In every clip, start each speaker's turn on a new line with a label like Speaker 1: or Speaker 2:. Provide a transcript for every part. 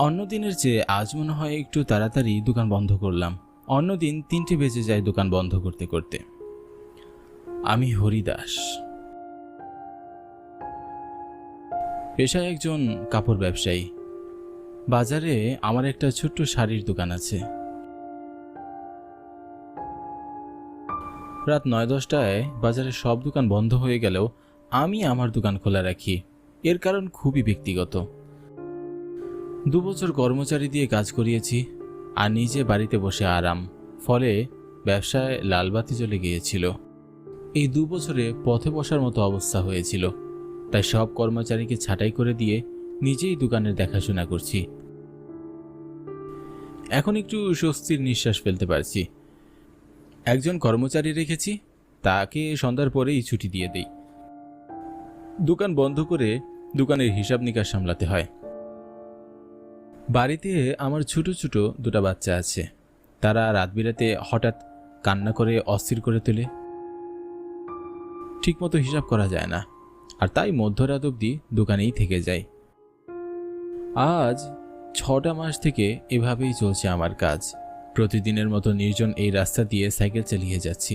Speaker 1: অন্য দিনের চেয়ে আজ মনে হয় একটু তাড়াতাড়ি দোকান বন্ধ করলাম। অন্যদিন 3টে বেজে যায় দোকান বন্ধ করতে করতে। আমি হরিদাস, পেশায় একজন কাপড় ব্যবসায়ী। বাজারে আমার একটা ছোট্ট শাড়ির দোকান আছে। রাত 9-10টায় বাজারে সব দোকান বন্ধ হয়ে গেলেও আমি আমার দোকান খোলা রাখি। এর কারণ খুবই ব্যক্তিগত। 2 বছর কর্মচারী দিয়ে কাজ করিয়েছি আর নিজে বাড়িতে বসে আরাম। ফলে ব্যবসায় লালবাতি জ্বলে গিয়েছিল। এই 2 বছরে পথে বসার মতো অবস্থা হয়েছিল। তাই সব কর্মচারীকে ছাঁটাই করে দিয়ে নিজেই দোকানের দেখাশোনা করছি। এখন একটু স্বস্তির নিঃশ্বাস ফেলতে পারছি। একজন কর্মচারী রেখেছি, তাকে সন্ধ্যার পরেই ছুটি দিয়ে দেই। দোকান বন্ধ করে দোকানের হিসাব নিকাশ সামলাতে হয়। বাড়িতে আমার ছোট ছোট 2টা বাচ্চা আছে। তারা রাত বিরাতে হঠাৎ কান্না করে অস্থির করে তোলে। ঠিকমতো হিসাব করা যায় না, আর তাই মধ্যরাত অবধি দোকানেই থেকে যায়। আজ 6টা মাস থেকে এভাবেই চলছে আমার কাজ। প্রতিদিনের মতো নির্জন এই রাস্তা দিয়ে সাইকেল চালিয়ে যাচ্ছি।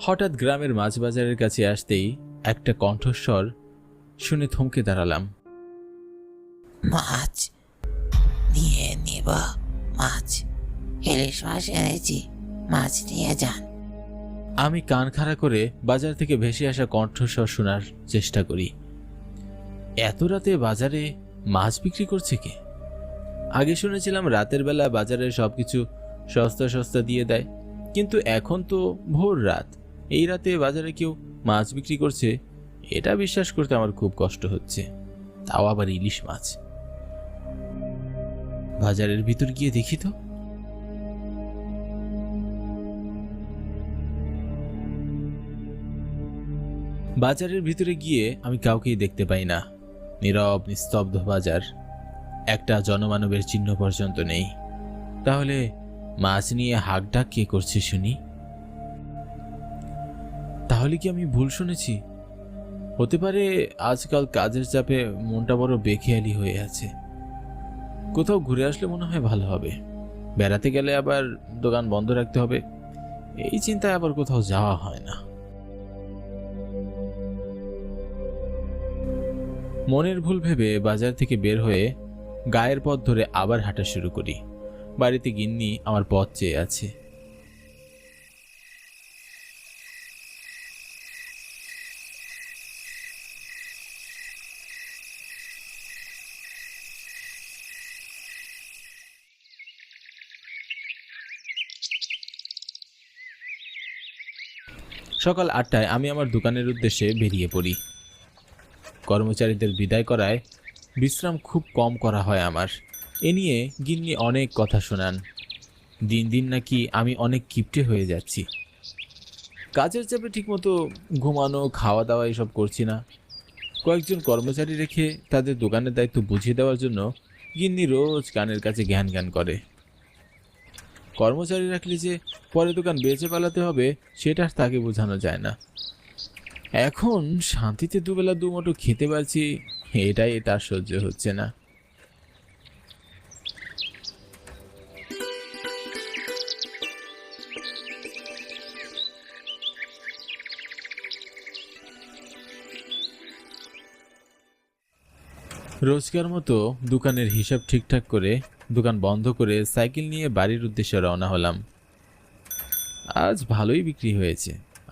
Speaker 1: হঠাৎ গ্রামের মাছ বাজারের কাছে আসতেই একটা কণ্ঠস্বর শুনে থমকে দাঁড়ালাম।
Speaker 2: মাছ নিয়ে নিব, মাছ, ইলিশ মাছ এনেছি, মাছ নিয়ে যান।
Speaker 1: আমি কান খাড়া করে বাজার থেকে ভেসে আসা কণ্ঠস্বর শোনার চেষ্টা করি। এত রাতে বাজারে মাছ বিক্রি করছে কে? আগে শুনেছিলাম রাতের বেলা বাজারে সবকিছু সস্তা সস্তা দিয়ে দেয়, কিন্তু এখন তো ভোর রাত, এই রাতে বাজারে কেউ মাছ বিক্রি করছে, এটা বিশ্বাস করতে আমার খুব কষ্ট হচ্ছে। তাও আবার ইলিশ মাছ। বাজারের ভিতর গিয়ে দেখি তো। বাজারের ভিতরে গিয়ে আমি কাউকেই দেখতে পাই না। নীরব নিস্তব্ধ বাজার, একটা জনমানবের চিহ্ন পর্যন্ত নেই। তাহলে মাছ নিয়ে হাঁকডাক কে করছে শুনি? তাহলে কি আমি ভুল শুনেছি? হতে পারে আজকাল কাজের চাপে মনটা বড় বেখেয়ালি হয়ে আছে। কোথাও ঘুরে আসলে মনে হয় ভালো হবে। বেড়াতে গেলে আবার দোকান বন্ধ রাখতে হবে, এই চিন্তায় আবার কোথাও যাওয়া হয় না। মনের ভুল ভেবে বাজার থেকে বের হয়ে গায়ের পথ ধরে আবার হাঁটা শুরু করি। বাড়িতে গিন্নি আমার পথ চেয়ে আছে। সকাল 8টায় আমি আমার দোকানের উদ্দেশ্যে বেরিয়ে পড়ি। কর্মচারীদের বিদায় করায় বিশ্রাম খুব কম করা হয় আমার। এ নিয়ে গিন্নি অনেক কথা শোনান। দিন দিন নাকি আমি অনেক কিপটে হয়ে যাচ্ছি। কাজের চাপে ঠিকমতো ঘুমানো, খাওয়া দাওয়া এসব করছি না। কয়েকজন কর্মচারী রেখে তাদের দোকানের দায়িত্ব বুঝিয়ে দেওয়ার জন্য গিন্নি রোজ কানের কাছে জ্ঞান জ্ঞান করে। কর্মচারী রাখলে যে পরে দোকান বেচে পালাতে হবে, সেটা তাকে বোঝানো যায় না। এখন শান্তিতে দুবেলা দুমুঠো খেতে পারছি, এটাই তার সহ্য হচ্ছে না। রোজকার মতো দোকানের হিসাব ঠিকঠাক করে দোকান বন্ধ করে সাইকেল নিয়ে বাড়ির উদ্দেশ্যে রওনা হলাম। আজ ভালোই বিক্রি হয়েছে।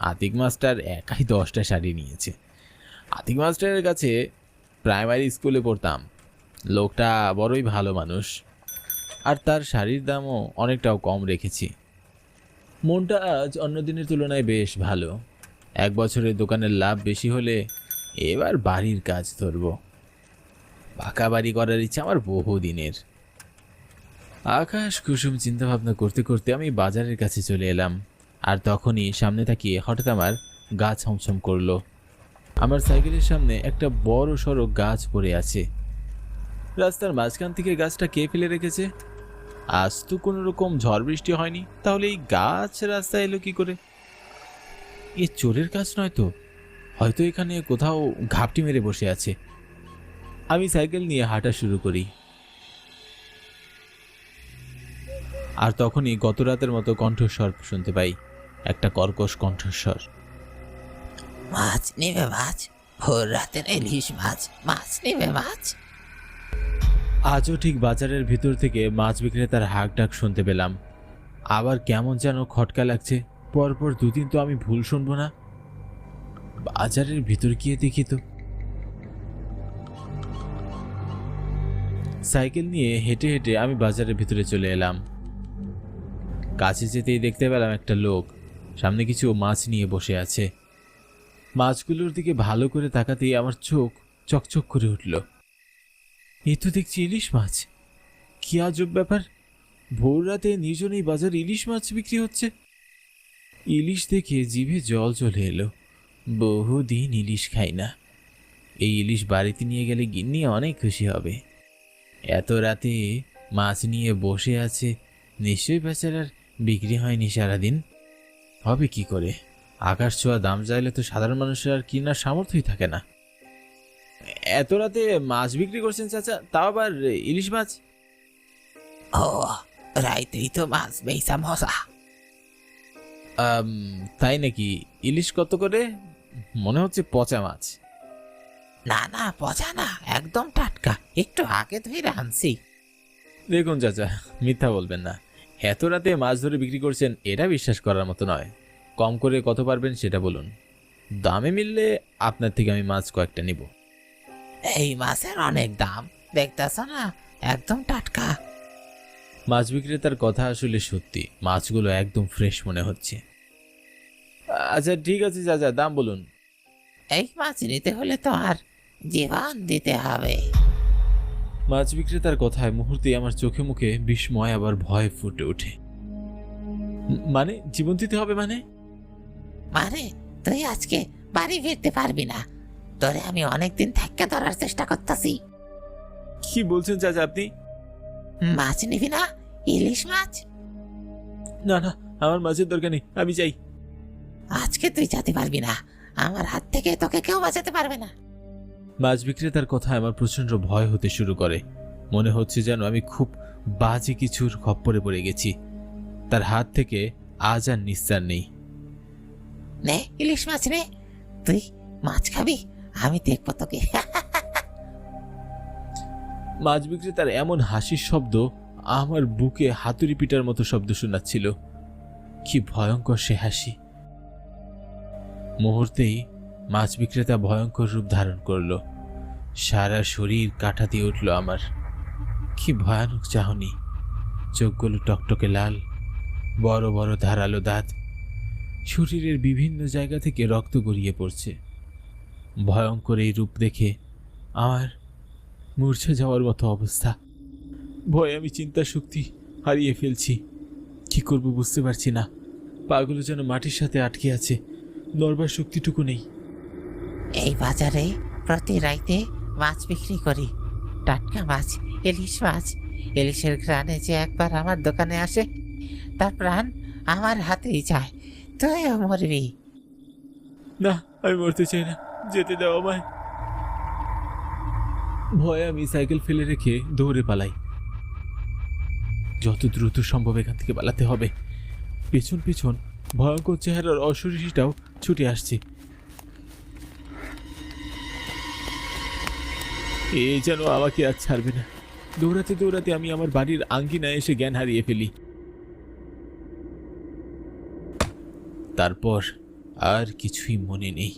Speaker 1: আতিক মাস্টার একাই 10টা শাড়ি নিয়েছে। আতিক মাস্টারের কাছে প্রাইমারি স্কুলে পড়তাম। লোকটা বড়ই ভালো মানুষ, আর তার শাড়ির দামও অনেকটাও কম রেখেছি। মনটা আজ অন্য দিনের তুলনায় বেশ ভালো। 1 বছরের দোকানের লাভ বেশি হলে এবার বাড়ির কাজ ধরব। পাকা বাড়ি করার ইচ্ছা আমার বহুদিনের। আকাশ কুসুম চিন্তাভাবনা করতে করতে আমি বাজারের কাছে চলে এলাম। আর তখনই সামনে তাকিয়ে হঠাৎ আমার গা ছমছম করলো। আমার সাইকেলের সামনে একটা বড় সড়ো গাছ পড়ে আছে। রাস্তার মাঝখান থেকে গাছটা কে ফেলে রেখেছে? আজ তো কোনো রকম ঝড় বৃষ্টি হয়নি, তাহলে এই গাছ রাস্তায় এলো কি করে? এ চোরের কাজ নয় তো? হয়তো এখানে কোথাও ঘাপটি মেরে বসে আছে। আমি সাইকেল নিয়ে হাঁটা শুরু করি। আর তখনই গত রাতের মতো কণ্ঠস্বর শুনতে পাই, একটা কর্কশ কণ্ঠস্বর।
Speaker 2: মাছ নেবে মাছ, ভোর রাতের ইলিশ মাছ, মাছ নেবে মাছ।
Speaker 1: আজও ঠিক বাজারের ভিতর থেকে মাছ বিক্রেতার হাঁক ডাক শুনতে পেলাম। আবার কেমন যেন খটকা লাগছে, পরপর দুদিন তো আমি ভুল শুনবো না। বাজারের ভিতর গিয়ে দেখি তো। সাইকেল নিয়ে হেঁটে হেঁটে আমি বাজারের ভিতরে চলে এলাম। কাছে যেতেই দেখতে পেলাম একটা লোক সামনে কিছু মাছ নিয়ে বসে আছে। মাছগুলোর দিকে ভালো করে তাকাতেই আমার চোখ চকচক করে উঠল। এ তো দেখছি ইলিশ মাছ। কি আজব ব্যাপার, ভোর রাতে নির্জনেই বাজার ইলিশ মাছ বিক্রি হচ্ছে। ইলিশ দেখে জিভে জল চলে এলো। বহুদিন ইলিশ খাই না। এই ইলিশ বাড়িতে নিয়ে গেলে গিন্নি অনেক খুশি হবে। এত রাতে মাছ নিয়ে বসে আছে, নিশ্চয়ই বেচারার বিক্রি হয়নি সারাদিন। হবে কি করে? আকাশ ছোঁয়া দাম চাইলে তো সাধারণ মানুষের আর কেনার সামর্থ্যই থাকে না। এত রাতে মাছ বিক্রি করছেন চাচা, তাও আবার ইলিশ মাছ?
Speaker 2: ও, রাইতেই তো মাছ বেচা মজা।
Speaker 1: তাই নাকি? ইলিশ কত করে? মনে হচ্ছে পচা মাছ।
Speaker 2: না না, পচা না, একদম টাটকা, একটু আগে ধরে আনছি।
Speaker 1: দেখুন চাচা, মিথ্যা বলবেন না। এত রাতে মাছ ধরে বিক্রি করছেন, এটা বিশ্বাস করার মতো নয়। কম করে কত পারবেন সেটা বলুন। দামে মিললে আপনার থেকে আমি মাছ কয়েকটা নিব।
Speaker 2: এই মাছের অনেক দাম, দেখতেছ না, একদম টাটকা।
Speaker 1: মাছ বিক্রেতার কথা আসলে সত্যি, মাছগুলো একদম ফ্রেশ মনে হচ্ছে। আচ্ছা ঠিক আছে চাচা, দাম বলুন।
Speaker 2: এই মাছ নিতে হলে তো আর জীবন দিতে হবে।
Speaker 1: মাছ বিক্রেতার কথায় মুহূর্তে আমার চোখে মুখে বিস্ময় আবার ভয় ফুটে ওঠে। মানে জীবন দিতে হবে মানে?
Speaker 2: মানে তুই আজকে বাড়ি ফিরতে পারবি না, তোরে আমি অনেকদিন থেকে ধরার চেষ্টা করতেছি।
Speaker 1: কি বলছেন চাচা আপনি?
Speaker 2: মাছ নিবি না? ইলিশ মাছ?
Speaker 1: না না, আমার মাছের দরকার নেই, আমি চাই।
Speaker 2: আজকে তুই যেতে পারবি না, আমার হাত থেকে তোকে কেউ বাঁচাতে পারবে না।
Speaker 1: মাছ বিক্রেতার কথায় আমার প্রচন্ড ভয় হতে শুরু করে। মনে হচ্ছে যেন আমি খুব বাজে কিছুর খপ্পরে পড়ে গেছি। তার হাত থেকে আজ আর নিস্তার নেই।
Speaker 2: নে ইলিশ মাছ নে, তুই মাছ খাবি, আমি দেখবো তোকে।
Speaker 1: মাছ বিক্রেতার এমন হাসির শব্দ আমার বুকে হাতুড়ি পিটার মতো শব্দ শোনাচ্ছিল। কি ভয়ঙ্কর সে হাসি! মুহূর্তেই মাছ বিক্রেতা ভয়ঙ্কর রূপ ধারণ করল। সারা শরীর কাঁটা দিয়ে উঠল আমার। কি ভয়ানক চাহনি! চোখগুলো টকটকে লাল, বড় বড় ধারালো দাঁত, শরীরের বিভিন্ন জায়গা থেকে রক্ত গড়িয়ে পড়ছে। ভয়ঙ্কর এই রূপ দেখে আমার মূর্ছা যাওয়ার মতো অবস্থা। ভয়ে আমি চিন্তা শক্তি হারিয়ে ফেলছি। কি করব বুঝতে পারছি না। পাগুলো যেন মাটির সাথে আটকে আছে, নড়বার শক্তিটুকু নেই।
Speaker 2: এই বাজারে প্রতি রাইতে মাছ বিক্রি করি, টাটকা মাছ, ইলিশ মাছ। ইলিশের ঘ্রাণে যে একবার আমার দোকানে আসে, তার প্রাণ আমার হাতেই যায়। তুইও মরবি।
Speaker 1: না, আমি মরতে চাই না, যেতে দাও আমায়। ভয়ে আমি সাইকেল ফেলে রেখে দৌড়ে পালাই। যত দ্রুত সম্ভব এখান থেকে পালাতে হবে। পেছন পেছন ভয়ঙ্কর চেহারার অশরীরীটাও ছুটে আসছে। এ যেন আমাকে আর ছাড়বে না। দৌড়াতে দৌড়াতে আমি আমার বাড়ির আঙ্গিনায় এসে জ্ঞান হারিয়ে ফেলি। তারপর আর কিছুই মনে নেই।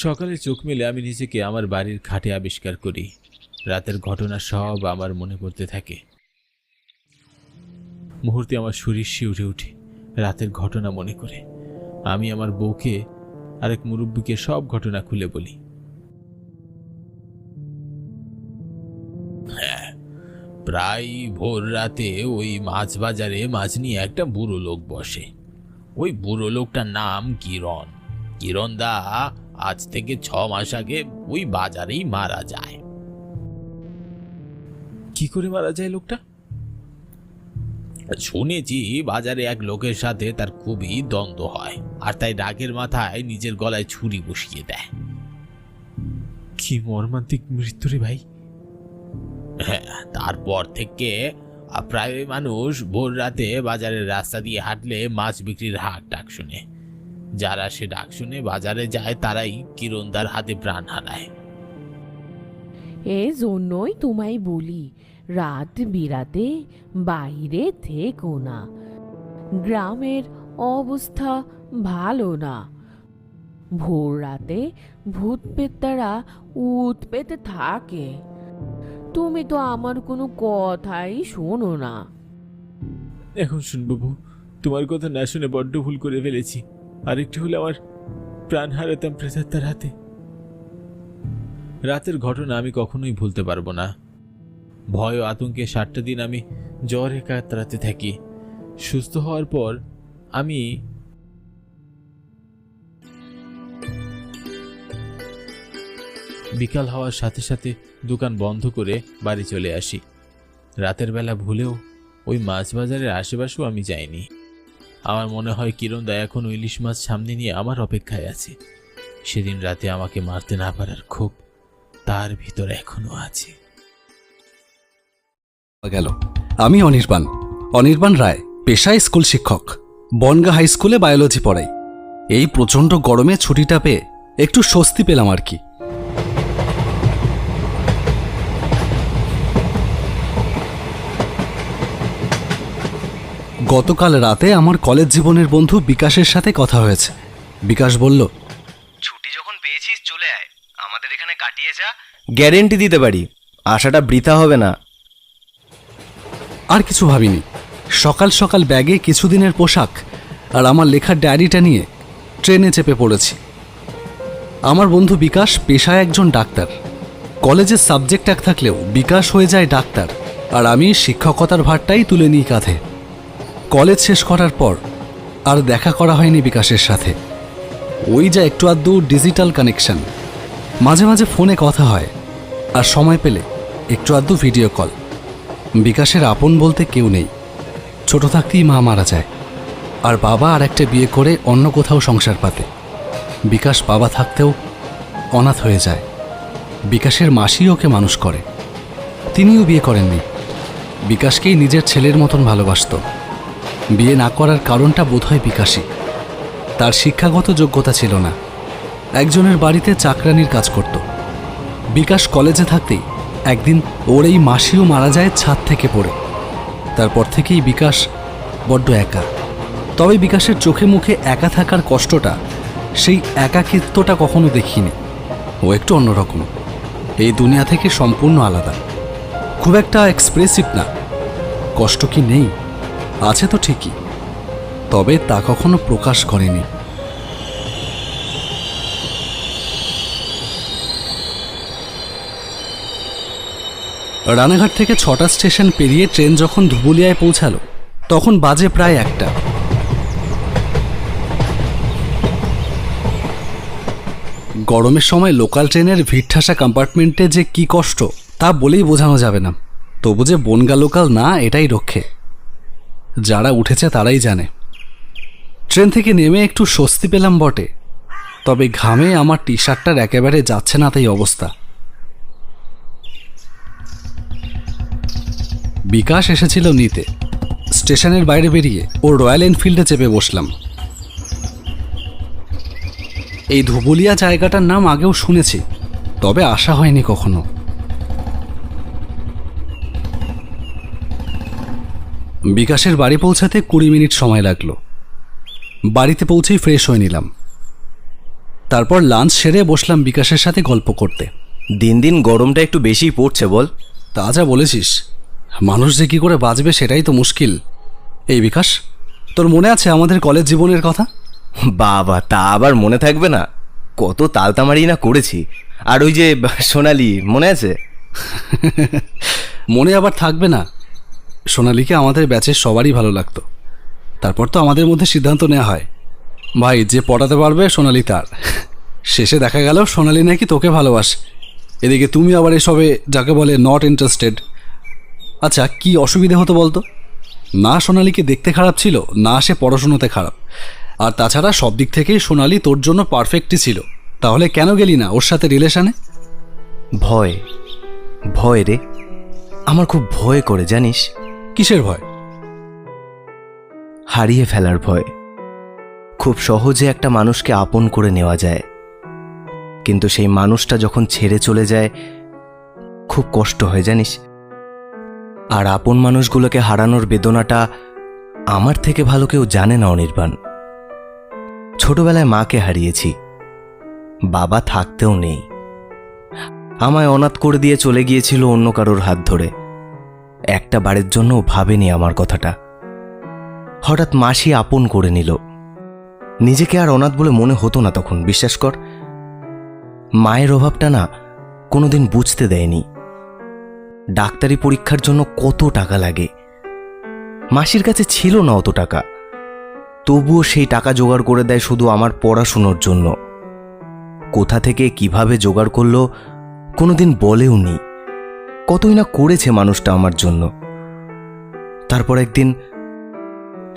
Speaker 1: সকালে চোখ মেলে আমি নিজেকে আমার বাড়ির খাটে আবিষ্কার করি। রাতের ঘটনা সব আমার মনে পড়তে থাকে। মুহূর্তে আমার শরীর শিউরে উঠে রাতের ঘটনা মনে করে। আমি আমার বউকে আরেক মুরব্বীকে সব ঘটনা খুলে বলি। প্রায় ভোর রাতে ওই মাছ বাজারে মাছ নিয়ে একটা বুড়ো লোক বসে। ওই বুড়ো লোকটার নাম কিরণ। কিরণ দা আজ থেকে 6 মাস আগে ওই বাজারেই মারা যায়। কি করে মারা যায় লোকটা? শুনেছি বাজারে এক লোকের সাথে তার খুবই দ্বন্দ্ব হয়, আর তাই রাগের মাথায় নিজের গলায় ছুরি বসিয়ে দেয়। কি মর্মান্তিক মৃত্যু রে ভাই। হ্যাঁ, তারপর থেকে প্রায় মানুষ ভোর রাতে বাজারের রাস্তা দিয়ে হাঁটলে মাছ বিক্রির হাক ডাক শুনে। যারা সে ডাক শুনে বাজারে যায় তারাই কিরণদার হাতে প্রাণ হারায়।
Speaker 3: এই জন্যই তোমায় বলি, রাত বিরাতে বাইরে থেকো না। গ্রামের অবস্থা ভালো না। ভোর রাতে ভূত পেত্তারা উৎপেতে থাকে। তুমি তো আমার কোনো কথাই শোনো না।
Speaker 1: এখন শুনবো বউ, তোমার কথা না শুনে বড্ড ভুল করে ফেলেছি। আরেকটু হলে আমার প্রাণ হারাতাম প্রেতাত্মার হাতে। রাতের ঘটনা আমি কখনোই ভুলতে পারবো না। ভয় ও আতঙ্কে 7টা দিন আমি জ্বরে কাতরাতে থাকি। সুস্থ হওয়ার পর আমি বিকাল হওয়ার সাথে সাথে দোকান বন্ধ করে বাড়ি চলে আসি। রাতের বেলা ভুলেও ওই মাছ বাজারের আশেপাশেও আমি যাইনি। আমার মনে হয় কিরণদা এখন ইলিশ মাছ সামনে নিয়ে আমার অপেক্ষায় আছে। সেদিন রাতে আমাকে মারতে না পারার ক্ষোভ তার ভিতরে এখনো আছে।
Speaker 4: গেল। আমি অনির্বাণ রায়, পেশায় স্কুল শিক্ষক। বনগা হাই স্কুলে বায়োলজি পড়াই। এই প্রচণ্ড গরমে ছুটিটা পেয়ে একটু স্বস্তি পেলাম আর কি। গতকাল রাতে আমার কলেজ জীবনের বন্ধু বিকাশের সাথে কথা হয়েছে। বিকাশ বলল,
Speaker 5: ছুটি যখন পেয়েছিস চলে আয়, আমাদের এখানে কাটিয়ে যা। গ্যারেন্টি দিতে পারি আশাটা বৃথা হবে না।
Speaker 4: আর কিছু ভাবিনি। সকাল সকাল ব্যাগে কিছুদিনের পোশাক আর আমার লেখার ডায়েরিটা নিয়ে ট্রেনে চেপে পড়েছি। আমার বন্ধু বিকাশ পেশায় একজন ডাক্তার। কলেজের সাবজেক্ট এক থাকলেও বিকাশ হয়ে যায় ডাক্তার, আর আমি শিক্ষকতার ভারটাই তুলে নিই কাঁধে। কলেজ শেষ করার পর আর দেখা করা হয়নি বিকাশের সাথে। ওই যা একটু আধটু ডিজিটাল কানেকশন, মাঝে মাঝে ফোনে কথা হয়, আর সময় পেলে একটু আধটু ভিডিও কল। বিকাশের আপন বলতে কেউ নেই। ছোট থাকতেই মা মারা যায়, আর বাবা আর একটা বিয়ে করে অন্য কোথাও সংসার পাতে। বিকাশ বাবা থাকতেও অনাথ হয়ে যায়। বিকাশের মাসি ওকে মানুষ করে। তিনিও বিয়ে করেননি। বিকাশকেই নিজের ছেলের মতন ভালোবাসত। বিয়ে না করার কারণটা বোধহয় বিকাশই। তার শিক্ষাগত যোগ্যতা ছিল না। একজনের বাড়িতে চাকরানির কাজ করত। বিকাশ কলেজে থাকতেই একদিন ওর এই মাসিও মারা যায় ছাদ থেকে পড়ে। তারপর থেকেই বিকাশ বড্ড একা। তবে বিকাশের চোখে মুখে একা থাকার কষ্টটা, সেই একাকিত্বটা কখনো দেখিনি। ও একটু অন্যরকম, এই দুনিয়া থেকে সম্পূর্ণ আলাদা। খুব একটা এক্সপ্রেসিভ না। কষ্ট কি নেই? আছে তো ঠিকই, তবে তা কখনো প্রকাশ করেনি। রানাঘাট থেকে 6টা স্টেশন পেরিয়ে ট্রেন যখন ধুবুলিয়ায় পৌঁছালো তখন বাজে প্রায় 1টা। গরমের সময় লোকাল ট্রেনের ভিড়ঠাসা কম্পার্টমেন্টে যে কি কষ্ট তা বলেই বোঝানো যাবে না। তবু যে বনগা লোকাল না এটাই রক্ষে। যারা উঠেছে তারাই জানে। ট্রেন থেকে নেমে একটু স্বস্তি পেলাম বটে, তবে ঘামে আমার টি শার্টটার একেবারে যাচ্ছে না তাই অবস্থা। বিকাশ এসেছিল নিতে। স্টেশনের বাইরে বেরিয়ে ও রয়্যাল এনফিল্ডে চেপে বসলাম। এই ধুবুলিয়া জায়গাটার নাম আগেও শুনেছি, তবে আসা হয়নি কখনো। বিকাশের বাড়ি পৌঁছাতে 20 মিনিট সময় লাগলো। বাড়িতে পৌঁছেই ফ্রেশ হয়ে নিলাম। তারপর লাঞ্চ সেরে বসলাম বিকাশের সাথে গল্প করতে।
Speaker 5: দিন দিন গরমটা একটু বেশিই পড়ছে বল।
Speaker 4: তা যা বলেছিস, মানুষ যে কি করে বাঁচবে সেটাই তো মুশকিল। এই বিকাশ, তোর মনে আছে আমাদের কলেজ জীবনের কথা?
Speaker 5: বাবা, তা আবার মনে থাকবে না? কত তালতামারি না করেছি। আর ওই যে সোনালি, মনে আছে?
Speaker 4: মনে আবার থাকবে না? সোনালিকে আমাদের ব্যাচের সবারই ভালো লাগতো। তারপর তো আমাদের মধ্যে সিদ্ধান্ত নেওয়া হয়, ভাই যে পড়াতে পারবে সোনালি তার। শেষে দেখা গেল সোনালি নাকি তোকে ভালোবাসে। এদিকে তুমি আবার এসবে যাকে বলে নট ইন্টারেস্টেড। আচ্ছা, কি অসুবিধে হতো বলতো? না সোনালীকে দেখতে খারাপ ছিল, না সে পড়াশোনাতে খারাপ, আর তাছাড়া সব দিক থেকেই সোনালী তোর জন্য পারফেক্টই ছিল। তাহলে কেন গেলি না ওর সাথে রিলেশনে?
Speaker 5: ভয়, ভয় রে, আমার খুব ভয় করে জানিস।
Speaker 4: কিসের ভয়?
Speaker 5: হারিয়ে ফেলার ভয়। খুব সহজে একটা মানুষকে আপন করে নেওয়া যায়, কিন্তু সেই মানুষটা যখন ছেড়ে চলে যায় খুব কষ্ট হয় জানিস। আর আপন মানুষগুলোকে হারানোর বেদনাটা আমার থেকে ভালো কেউ জানে না অনির্বাণ। ছোটবেলায় মাকে হারিয়েছি, বাবা থাকতেও নেই, আমায় অনাথ করে দিয়ে চলে গিয়েছিল অন্য কারোর হাত ধরে। একটা বারের জন্য ভাবেনি আমার কথাটা। হঠাৎ মাসি আপন করে নিল। নিজেকে আর অনাথ বলে মনে হতো না তখন, বিশ্বাস কর। মায়ের অভাবটা না কোনোদিন বুঝতে দেয়নি। ডাক্তারি পরীক্ষার জন্য কত টাকা লাগে, মাসির কাছে ছিল না অত টাকা, তবুও সেই টাকা জোগাড় করে দেয় শুধু আমার পড়াশুনোর জন্য। কোথা থেকে কিভাবে জোগাড় করলো কোনোদিন বলেও নি। কতই না করেছে মানুষটা আমার জন্য। তারপর একদিন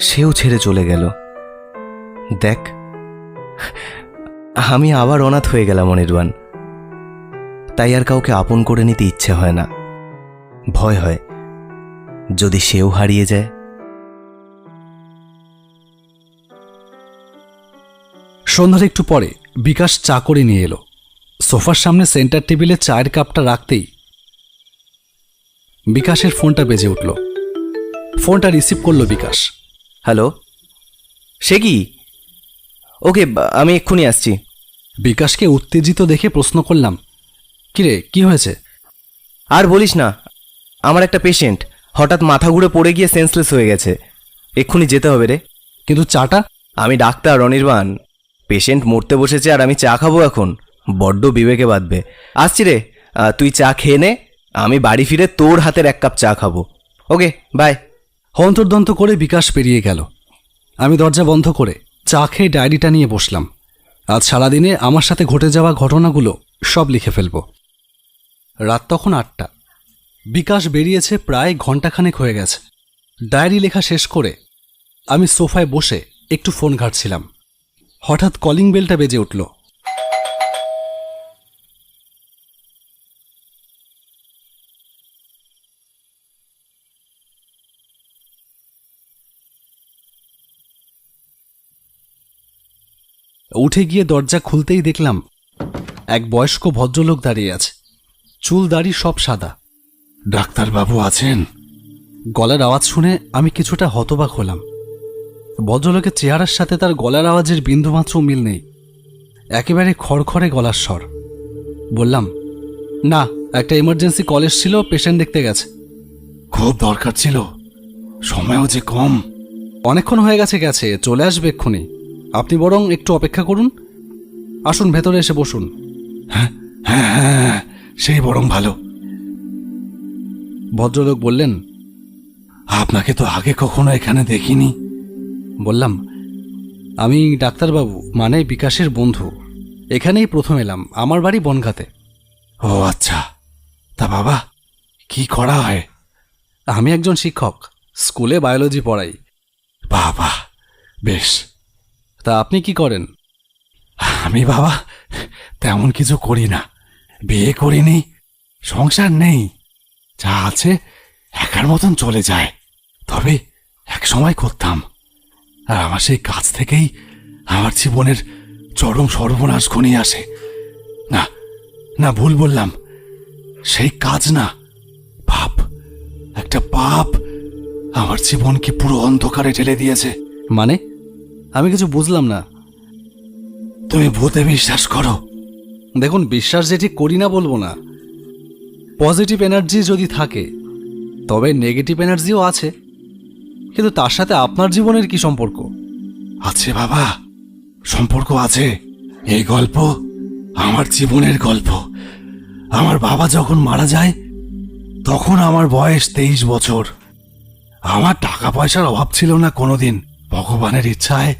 Speaker 5: সেও ছেড়ে চলে গেল। দেখ, আমি আবার অনাথ হয়ে গেলাম অনির্বাণ। তাই আর কাউকে আপন করে নিতে ইচ্ছে হয় না, ভয় হয় যদি সেও হারিয়ে যায়।
Speaker 4: সন্ধ্যার একটু পরে বিকাশ চা করে নিয়ে এলো। সোফার সামনে সেন্টার টেবিলে চায়ের কাপটা রাখতেই বিকাশের ফোনটা বেজে উঠল। ফোনটা রিসিভ করলো বিকাশ।
Speaker 5: হ্যালো, সে কি? ওকে, আমি এক্ষুনি আসছি।
Speaker 4: বিকাশকে উত্তেজিত দেখে প্রশ্ন করলাম, কিরে, কি হয়েছে?
Speaker 5: আর বলিস না, আমার একটা পেশেন্ট হঠাৎ মাথা ঘুরে পড়ে গিয়ে সেন্সলেস হয়ে গেছে। এক্ষুনি যেতে হবে রে।
Speaker 4: কিন্তু চাটা?
Speaker 5: আমি ডাক্তার অনির্বাণ, পেশেন্ট মরতে বসেছে আর আমি চা খাবো এখন? বড্ড বিবেকে বাঁধবে। আসছি রে, তুই চা খেয়ে নে, আমি বাড়ি ফিরে তোর হাতের এক কাপ চা খাবো। ওকে, বাই।
Speaker 4: অন্তর্দন্ত করে বিকাশ পেরিয়ে গেল। আমি দরজা বন্ধ করে চা খেয়ে ডায়েরিটা নিয়ে বসলাম। আজ সারাদিনে আমার সাথে ঘটে যাওয়া ঘটনাগুলো সব লিখে ফেলব। রাত তখন 8টা। বিকাশ বেরিয়েছে প্রায় ঘন্টাখানেক হয়ে গেছে। ডায়েরি লেখা শেষ করে আমি সোফায় বসে একটু ফোন ঘাঁটছিলাম। হঠাৎ কলিং বেলটা বেজে উঠল। উঠে গিয়ে দরজা খুলতেই দেখলাম এক বয়স্ক ভদ্রলোক দাঁড়িয়ে আছে। চুল দাড়ি সব সাদা। ডাক্তারবাবু আছেন? গলার আওয়াজ শুনে আমি কিছুটা হতবাক হলাম। ভদ্রলোকের চেহারার সাথে তার গলার আওয়াজের বিন্দুমাত্র মিল নেই, একেবারে খড়খড়ে গলার স্বর। বললাম, না, একটা এমার্জেন্সি কল এসেছিল, পেশেন্ট দেখতে গেছে। খুব দরকার ছিল, সময়ও যে কম। অনেকক্ষণ হয়ে গেছে, চলে আসবে এক্ষুনি। আপনি বরং একটু অপেক্ষা করুন। আসুন, ভেতরে এসে বসুন। হ্যাঁ হ্যাঁ হ্যাঁ, সেই বরং ভালো। ভদ্রলোক বললেন, আপনাকে তো আগে কখনো এখানে দেখিনি। বললাম, আমি ডাক্তারবাবু, মানে বিকাশের বন্ধু। এখানেই প্রথম এলাম, আমার বাড়ি বনগাঁতে। ও আচ্ছা, তা বাবা কি করা হয়? আমি একজন শিক্ষক, স্কুলে বায়োলজি পড়াই। বাবা, বেশ। তা আপনি কি করেন? আমি বাবা তেমন কিছু করি না, বিয়ে করিনি, সংসার নেই, যা আছে একার মতন চলে যায়। তবে এক সময় করতাম, আর আমার সেই কাজ থেকেই আমার জীবনের চরম সর্বনাশ ঘনিয়ে আসে। না না, ভুল বললাম, সেই কাজ না, পাপ, একটা পাপ আমার জীবনকে পুরো অন্ধকারে ঠেলে দিয়েছে। মানে? আমি কিছু বুঝলাম না। তুমি ভূতে বিশ্বাস করো? দেখুন, বিশ্বাস যে ঠিক করি না বলবো না। পজিটিভ এনার্জি যদি থাকে তবে নেগেটিভ এনার্জিও আছে, কিন্তু তার সাথে আপনার জীবনের কি সম্পর্ক? আছে বাবা, সম্পর্ক আছে। এই গল্প আমার জীবনের গল্প। আমার বাবা যখন মারা যায় তখন আমার বয়স 23 বছর। আমার টাকা পয়সার অভাব ছিল না কোনোদিন। ভগবানের ইচ্ছায়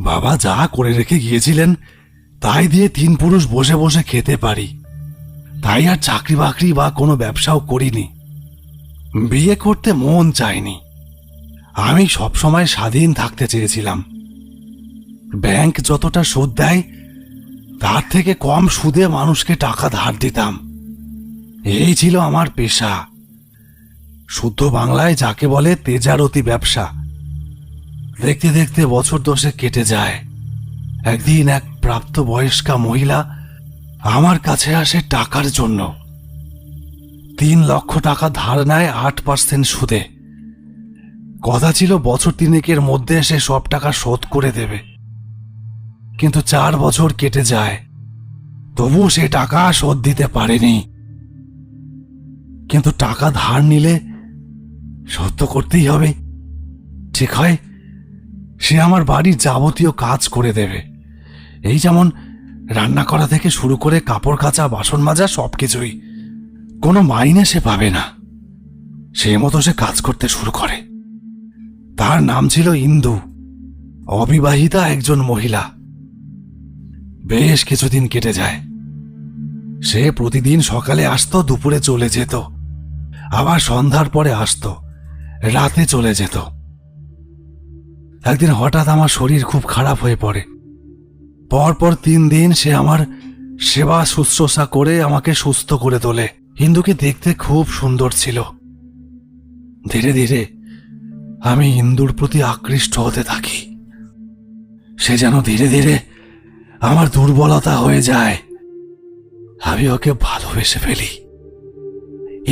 Speaker 4: বাবা যা করে রেখে গিয়েছিলেন তাই দিয়ে 3 পুরুষ বসে বসে খেতে পারি। তাই আর চাকরি বাকরি বা কোনো ব্যবসাও করিনি।
Speaker 6: বিয়ে করতে মন চায়নি। আমি সবসময় স্বাধীন থাকতে চেয়েছিলাম। ব্যাংক যতটা সুদ দেয় তার থেকে কম সুদে মানুষকে টাকা ধার দিতাম। এই ছিল আমার পেশা। শুদ্ধ বাংলায় যাকে বলে তেজারতি ব্যবসা। দেখতে দেখতে বছর 10 কেটে যায়। একদিন এক প্রাপ্তবয়স্কা মহিলা আমার কাছে আসে টাকার জন্য। 3 লক্ষ টাকা ধার নেয় 8% সুদে। কথা ছিল বছর 3 মধ্যে সে সব টাকা শোধ করে দেবে। কিন্তু 4 বছর কেটে যায়, তবু সে টাকা শোধ দিতে পারেনি। কিন্তু টাকা ধার নিলে শোধ তো করতেই হবে। ঠিক হয়, সে আমার বাড়ির যাবতীয় কাজ করে দেবে। এই যেমন রান্না করা থেকে শুরু করে কাপড় কাচা, বাসন মাজা, সবকিছুই। কোনো মাইনে সে পাবে না। সে মতো সে কাজ করতে শুরু করে। তার নাম ছিল ইন্দু, অবিবাহিতা একজন মহিলা। বেশ কিছুদিন কেটে যায়। সে প্রতিদিন সকালে আসতো, দুপুরে চলে যেত, আবার সন্ধ্যার পরে আসতো, রাতে চলে যেত। একদিন হঠাৎ আমার শরীর খুব খারাপ হয়ে পড়ে। পরপর 3 দিন সে আমার সেবা শুশ্রূষা করে আমাকে সুস্থ করে তোলে। ইন্দুকে দেখতে খুব সুন্দর ছিল। ধীরে ধীরে আমি ইন্দুর প্রতি আকৃষ্ট হতে থাকি। সে যেন ধীরে ধীরে আমার দুর্বলতা হয়ে যায়। আমি ওকে ভালোবেসে ফেলি।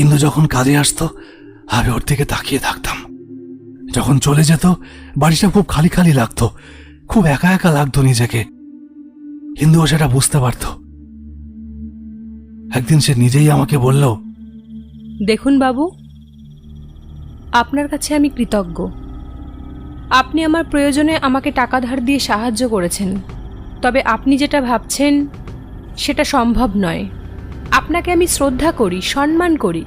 Speaker 6: ইন্দু যখন কাজে আসতো, আমি ওর দিকে তাকিয়ে থাকতাম। যখন চলে যেত, বাড়িটা খুব খালি খালি লাগতো, খুব একা একা লাগতো নিজেকে। ইন্দুও সেটা বুঝতে পারত। একদিন সে নিজেই আমাকে বলল,
Speaker 7: দেখুন বাবু, আপনার কাছে আমি কৃতজ্ঞ। আপনি আমার প্রয়োজনে আমাকে টাকা ধার দিয়ে সাহায্য করেছেন। তবে আপনি যেটা ভাবছেন সেটা সম্ভব নয়। আপনাকে আমি শ্রদ্ধা করি, সম্মান করি।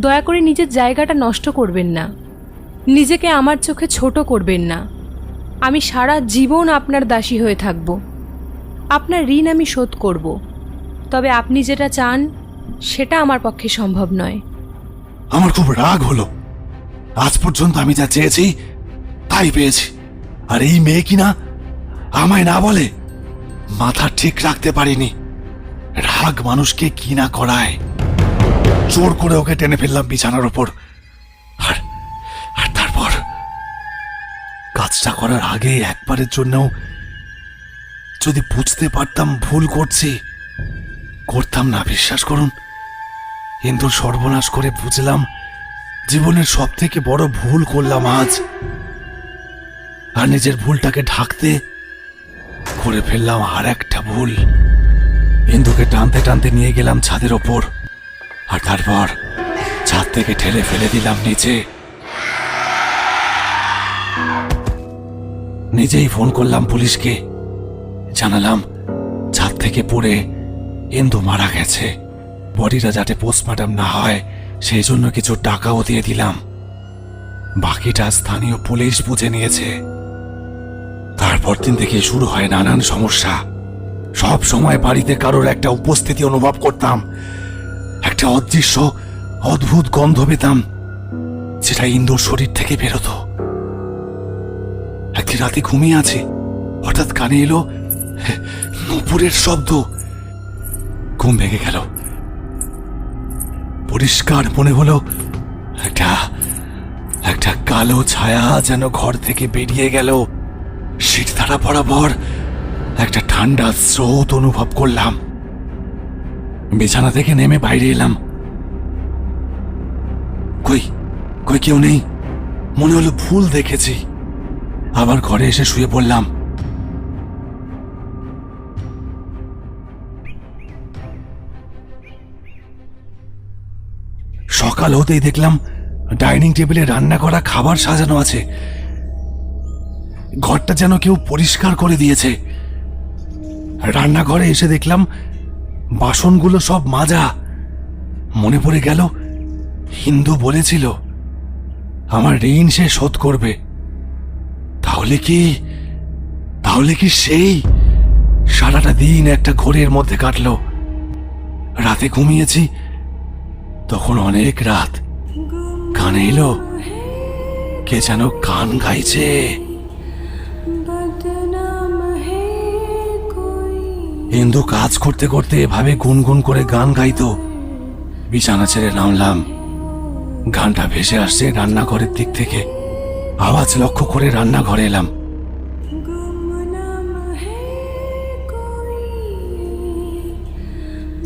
Speaker 7: দয়া করে নিজের জায়গাটা নষ্ট করবেন না। নিজেকে আমার চোখে ছোট করবেন না। আমি সারা জীবন আপনার দাসী হয়ে থাকব। আপনার ঋণ আমি শোধ করব। তবে আপনি যেটা চান সেটা আমার পক্ষে সম্ভব নয়।
Speaker 6: আমার খুব রাগ হলো। আজ পর্যন্ত আমি যা চেয়েছি তাই পেয়েছি, আর এই মেয়ে কিনা আমায় না বলে। মাথা ঠিক রাখতে পারিনি। রাগ মানুষকে কি না করায়। জোর করে ওকে টেনে ফেললাম বিছানার ওপর। আর আর তারপর কাজটা করার আগে একবারের জন্যও যদি বুঝতে পারতাম ভুল করছি, করতাম না। বিশ্বাস করুন, কিন্তু সর্বনাশ করে বুঝলাম জীবনের সব থেকে বড় ভুল করলাম আজ। আর নিজের ভুলটাকে ঢাকতে করে ফেললাম আর একটা ভুল। ইন্দুকে টানতে টানতে নিয়ে গেলাম ছাদের ওপর, আর তারপর ছাদ থেকে ঠেলে ফেলে দিলাম নিচে। নিজেই ফোন করলাম পুলিশকে। জানালাম ছাদ থেকে পড়ে ইন্দু মারা গেছে। বডিটা যাতে পোস্টমর্টম না হয় সেই জন্য কিছু টাকাও দিয়ে দিলাম। বাকিটা স্থানীয় পুলিশ বুঝে নিয়েছে। তারপর দিন থেকে শুরু হয় নানান সমস্যা। সব সময় বাড়িতে কারোর একটা উপস্থিতি অনুভব করতাম। একটা অদৃশ্য অদ্ভুত গন্ধ পেতাম, যেটা ইন্দুর শরীর থেকে বেরোতো। একদিন রাতে ঘুমিয়ে আছি, হঠাৎ কানে এলো নুপুরের শব্দ। ঘুম ভেঙে গেল। পরিষ্কার মনে হলো একটা কালো ছায়া যেন ঘর থেকে বেরিয়ে গেল। শীত ধারা বরাবর একটা ঠান্ডা স্রোত অনুভব করলাম। বিছানা থেকে নেমে বাইরে এলাম। কই কই কেউ নেই। মনে হলো ভুল দেখেছি। আবার ঘরে এসে শুয়ে পড়লাম। সকাল হতেই দেখলাম ডাইনিং টেবিলে রান্না করা খাবার সাজানো আছে। ঘরটা যেন কেউ পরিষ্কার করে দিয়েছে। রান্নাঘরে এসে দেখলাম বাসনগুলো সব মাজা। মনে পড়ে গেল হিন্দু বলেছিল আমার ঋণ সে শোধ করবে। তাহলে কি সেই সারাটা দিন একটা ঘোরের মধ্যে কাটলো। রাতে ঘুমিয়েছি তখন অনেক রাত। কানে এলো কে যেন গান গাইছে। ইন্দু কাজ করতে করতে এভাবে গুনগুন করে গান গাইতো। বিছানা ছেড়ে নামলাম। গানটা ভেসে আসছে রান্নাঘরের দিক থেকে। আওয়াজ লক্ষ্য করে রান্নাঘরে এলাম।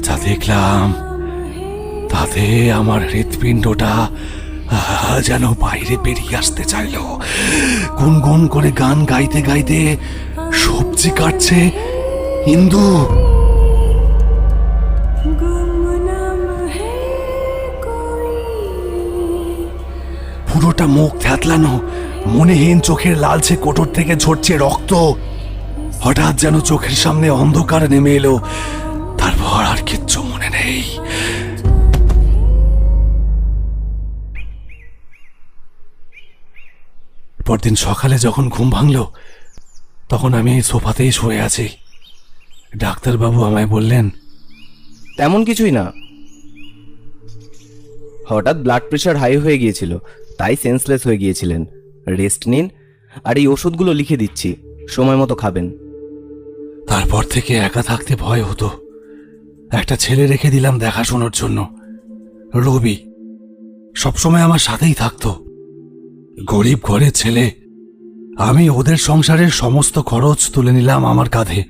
Speaker 6: যা দেখলাম তাতে আমার হৃৎপিণ্ডটা যেন বাইরে বেরিয়ে আসতে চাইলো। গুনগুন করে গান গাইতে গাইতে সবজি কাটছে ইন্দু। পুরোটা মুখ থ্যাতলানো, মনেহীন, চোখের লালচে কোটর থেকে ঝরছে রক্ত। হঠাৎ যেন চোখের সামনে অন্ধকার নেমে এলো। তারপর আর কিচ্ছু মনে নেই। পরদিন সকালে যখন ঘুম ভাঙলো তখন আমি সোফাতেই শুয়ে আছি। ডাক্তারবাবু আমায় বললেন,
Speaker 5: তেমন কিছুই না, হঠাৎ ব্লাড প্রেশার হাই হয়ে গিয়েছিল, তাই সেন্সলেস হয়ে গিয়েছিলেন। রেস্ট নিন, আর এই ওষুধগুলো লিখে দিচ্ছি, সময় মতো খাবেন।
Speaker 6: তারপর থেকে একা থাকতে ভয় হতো। একটা ছেলে রেখে দিলাম দেখাশোনার জন্য, রবি। সবসময় আমার সাথেই থাকতো। গরিব ঘরের ছেলে, আমি ওদের সংসারের সমস্ত খরচ তুলে নিলাম আমার কাঁধে।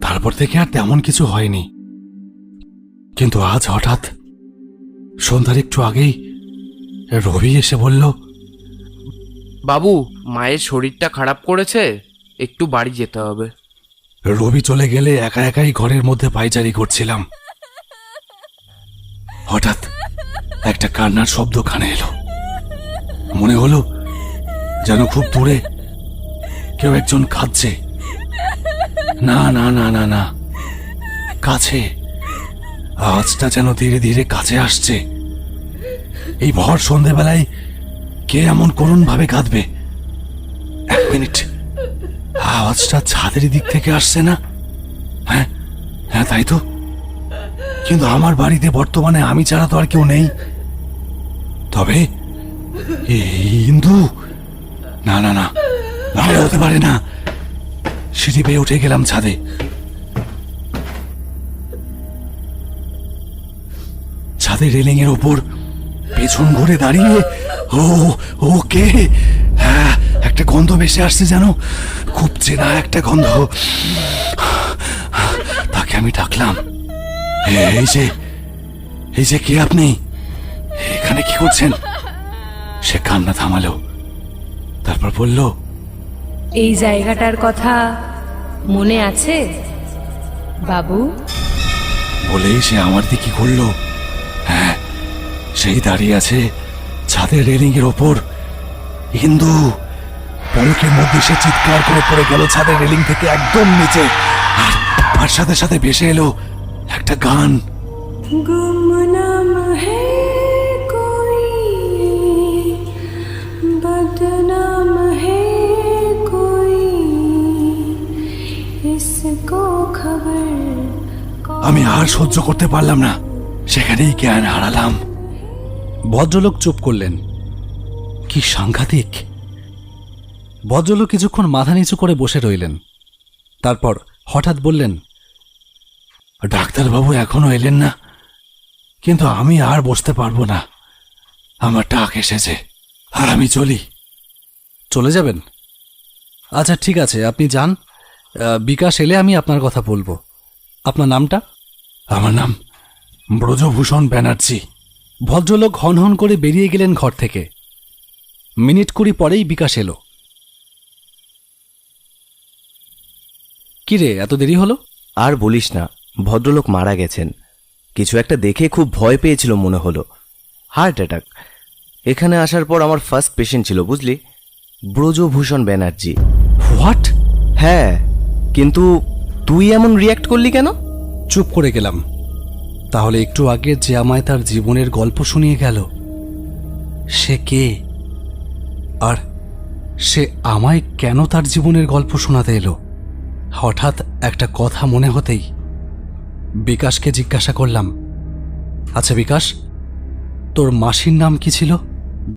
Speaker 6: তারপর থেকে আর তেমন কিছু হয়নি। কিন্তু আজ হঠাৎ সন্ধ্যার একটু আগেই রবি এসে বলল,
Speaker 8: বাবু, মায়ের শরীরটা খারাপ করেছে, একটু বাড়ি যেতে হবে।
Speaker 6: রবি চলে গেলে একা একাই ঘরের মধ্যে পায়চারি করছিলাম। হঠাৎ একটা কান্নার শব্দ কানে এলো। মনে হলো যেন খুব দূরে কেউ একজন কাঁদছে। না না না না না, কাছে। আওয়াজটা যেন ধীরে ধীরে কাছে আসছে। এই ভর সন্ধেবেলায় কে এমন করুণ ভাবে কাঁদবে? এক মিনিট, আওয়াজটা ছাদের দিক থেকে আসছে না? হ্যাঁ হ্যাঁ, তাই তো। কিন্তু আমার বাড়িতে বর্তমানে আমি ছাড়া তো আর কেউ নেই। তবে ইন্দু, না না না, ভালো হতে পারে না। সিঁড়ি বেয়ে উঠে গেলাম ছাদে। ছাদের রেলিং এর ওপর পেছন ঘুরে দাঁড়িয়ে ও কে? হ্যাঁ, একটা গন্ধ ভেসে আসছে, যেন খুব চেনা একটা গন্ধ। তাকে আমি ডাকলাম, এই যে কে আপনি? এখানে কি করছেন? সে কান্না থামালো, তারপর বলল,
Speaker 7: এই জায়গাটার কথা মনে আছে বাবু?
Speaker 6: বলেই সে আমার দিকে ঘুরলো। হ্যাঁ, সেই দাঁড়িয়ে আছে ছাদের রেলিং এর ওপর। হিন্দু পলকের মধ্যে সে চিৎকার করে পড়ে গেল ছাদের রেলিং থেকে একদম নিচে। আর সাথে সাথে ভেসে এলো একটা গান।
Speaker 9: गुमनाम है कोई, बदनाम है कोई, इसको खबर।
Speaker 6: আমি আর সহ্য করতে পারলাম না, সেখানেই জ্ঞান হারালাম।
Speaker 4: ভদ্রলোক চুপ করলেন। কি সাংঘাতিক! ভদ্রলোক কিছুক্ষণ মাথা নিচু করে বসে রইলেন। তারপর হঠাৎ বললেন,
Speaker 6: ডাক্তারবাবু এখনো এলেন না, কিন্তু আমি আর বসতে পারবো না। আমার টাক এসেছে, আর আমি চলি।
Speaker 4: চলে যাবেন? আচ্ছা, ঠিক আছে, আপনি যান। বিকাশ এলে আমি আপনার কথা বলবো। আপনার নামটা?
Speaker 6: আমার নাম ব্রজভূষণ ব্যানার্জি।
Speaker 4: ভদ্রলোক হনহন করে বেরিয়ে গেলেন ঘর থেকে। মিনিট 20 পরেই বিকাশ এলো। কিরে, এত দেরি হলো?
Speaker 5: আর বলিস না, ভদ্রলোক মারা গেছেন। কিছু একটা দেখে খুব ভয় পেয়েছিল মনে হলো। Heart attack. এখানে আসার পর আমার ফার্স্ট পেশেন্ট ছিল, বুঝলি? ব্রজভূষণ ব্যানার্জি।
Speaker 4: হোয়াট?
Speaker 5: হ্যাঁ, কিন্তু তুই এমন রিয়্যাক্ট করলি কেন?
Speaker 4: চুপ করে গেলাম। তাহলে একটু আগে যে আমায় তার জীবনের গল্প শুনিয়ে গেল, সে কে? আর সে আমায় কেন তার জীবনের গল্প শোনাতে এলো? হঠাৎ একটা কথা মনে হতেই বিকাশকে জিজ্ঞাসা করলাম, আচ্ছা বিকাশ, তোর মাসির নাম কি ছিল?